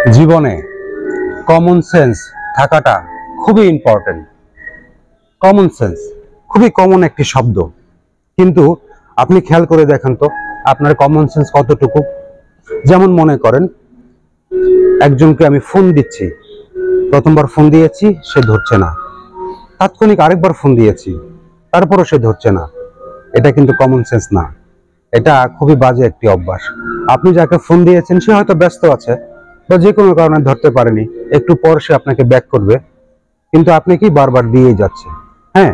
জীবনে common sense থাকাটা খুবই ইম্পর্টেন্ট। কমন সেন্স খুবই কমন একটি শব্দ, কিন্তু আপনি খেয়াল করে দেখেন তো আপনার কমন সেন্স কতটুকু। যেমন মনে করেন একজনকে আমি ফোন দিচ্ছি, প্রথমবার ফোন দিয়েছি সে ধরছে না, তাৎক্ষণিক আরেকবার ফোন দিয়েছি তারপরও সে ধরছে না। এটা কিন্তু কমন সেন্স না, এটা খুবই বাজে একটি অভ্যাস। আপনি যাকে ফোন দিয়েছেন সে হয়তো ব্যস্ত আছে বা যে কোনো কারণে ধরতে পারেনি, একটু পর সে আপনাকে ব্যাক করবে, কিন্তু আপনি কি বারবার দিয়েই যাচ্ছে। হ্যাঁ,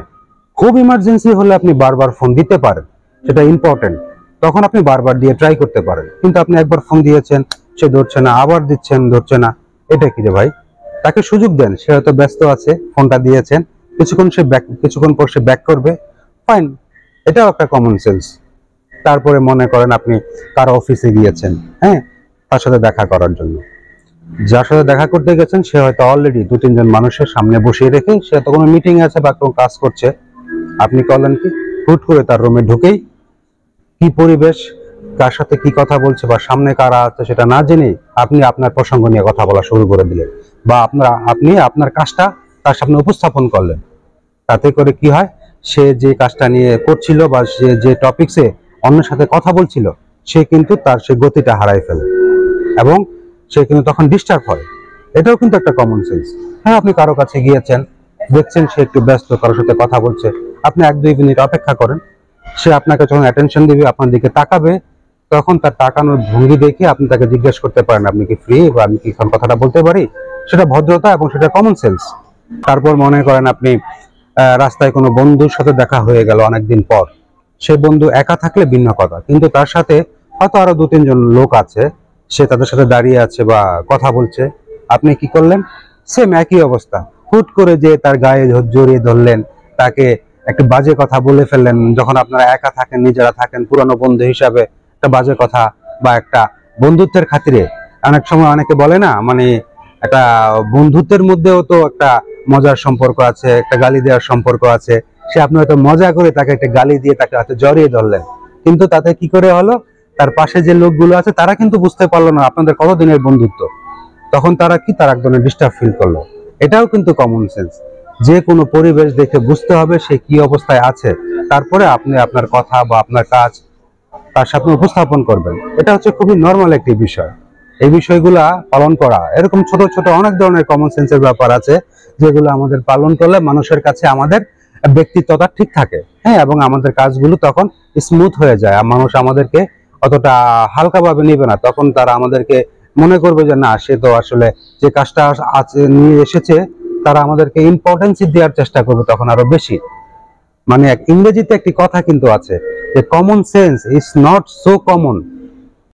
খুব ইমার্জেন্সি হলে আপনি বারবার ফোন দিতে পারেন, সেটা ইম্পর্টেন্ট, তখন আপনি বারবার দিয়ে ট্রাই করতে পারেন। কিন্তু আপনি একবার ফোন দিয়েছেন সে ধরছে না, আবার দিচ্ছেন ধরছে না, এটা কি রে ভাই? তাকে সুযোগ দেন, সে হয়তো ব্যস্ত আছে, ফোনটা দিয়েছেন, কিছুক্ষণ পর সে ব্যাক করবে, ফাইন, এটাও একটা কমন সেন্স। তারপরে মনে করেন আপনি কারো অফিসে গিয়েছেন, হ্যাঁ, তার সাথে দেখা করার জন্য। যার সাথে দেখা করতে গেছেন সে হয়তো অলরেডি 2-3 জন মানুষের সামনে বসিয়ে রেখে সে তো কোনো মিটিং আছে বা কোনো কাজ করছে। আপনি করলেন কি, হুট করে তার রুমে ঢুকেই কি পরিবেশ, কার সাথে কি কথা বলছে বা সামনে কারা আছে সেটা না জেনে আপনি আপনার প্রসঙ্গ নিয়ে কথা বলা শুরু করে দিলেন, বা আপনি আপনার কাজটা তার সামনে উপস্থাপন করলেন। তাতে করে কি হয়, সে যে কাজটা নিয়ে করছিল বা সে যে টপিকসে অন্যের সাথে কথা বলছিল সে কিন্তু তার সে গতিটা হারায় ফেলে এবং সে কিন্তু তখন ডিস্টার্ব হয়। এটাও কিন্তু একটা কমন সেন্স। হ্যাঁ, আপনি কারো কাছে গিয়েছেন, দেখছেন সে একটু ব্যস্ত, কারোর সাথে কথা বলছে, আপনি 1-2 মিনিট অপেক্ষা করেন। সে আপনাকে যখন অ্যাটেনশন দিবে, আপনার দিকে তাকাবে, তখন তার তাকানোর ভঙ্গি দেখে আপনি তাকে জিজ্ঞেস করতে পারেন আপনি কি ফ্রি বা আমি কি এখন কথাটা বলতে পারি। সেটা ভদ্রতা এবং সেটা কমন সেন্স। তারপর মনে করেন আপনি রাস্তায় কোনো বন্ধুর সাথে দেখা হয়ে গেল অনেকদিন পর। সে বন্ধু একা থাকলে ভিন্ন কথা, কিন্তু তার সাথে হয়তো আরো 2-3 জন লোক আছে, সে তাদের সাথে দাঁড়িয়ে আছে বা কথা বলছে। আপনি কি করলেন, সেম একই অবস্থা, হুট করে যে তার গায়ে জড়িয়ে ধরলেন, তাকে একটা বাজে কথা বলে ফেললেন। যখন আপনারা একা থাকেন, নিজেরা থাকেন, পুরানো বন্ধু হিসাবে একটা বাজে কথা বা একটা বন্ধুত্বের খাতিরে, অনেক সময় অনেকে বলে না, মানে একটা বন্ধুত্বের মধ্যেও তো একটা মজার সম্পর্ক আছে, একটা গালি দেওয়ার সম্পর্ক আছে। সে আপনি হয়তো মজা করে তাকে একটা গালি দিয়ে তাকে হয়তো জড়িয়ে ধরলেন, কিন্তু তাতে কি করে হলো, তার পাশে যে লোকগুলো আছে তারা কিন্তু বুঝতে পারলো না আপনাদের কতদিনের বন্ধুত্ব। তখন তারা কি, তার এক ধরনের ডিস্টার্ব ফিল করলো। এটাও কিন্তু কমন সেন্স। যে কোনো পরিবেশ দেখে বুঝতে হবে সে কি অবস্থায় আছে, তারপরে আপনি আপনার কথা বা আপনার কাজ তার সামনে উপস্থাপন করবেন। এটা হচ্ছে খুবই নর্মাল একটি বিষয়। এই বিষয়গুলা পালন করা, এরকম ছোট ছোট অনেক ধরনের কমন সেন্সের ব্যাপার আছে যেগুলো আমাদের পালন করলে মানুষের কাছে আমাদের ব্যক্তিত্বটা ঠিক থাকে, হ্যাঁ, এবং আমাদের কাজগুলো তখন স্মুথ হয়ে যায়। আর মানুষ আমাদেরকে অতটা হালকাভাবে নিবে না, তখন তারা আমাদেরকে মনে করবে যে না, সে তো আসলে যে কাজটা আছে নিয়ে এসেছে, তারা আমাদেরকে ইম্পর্টেন্স দেওয়ার চেষ্টা করবে তখন আরো বেশি। মানে ইংরেজিতে একটি কথা কিন্তু আছে যে common sense is not so common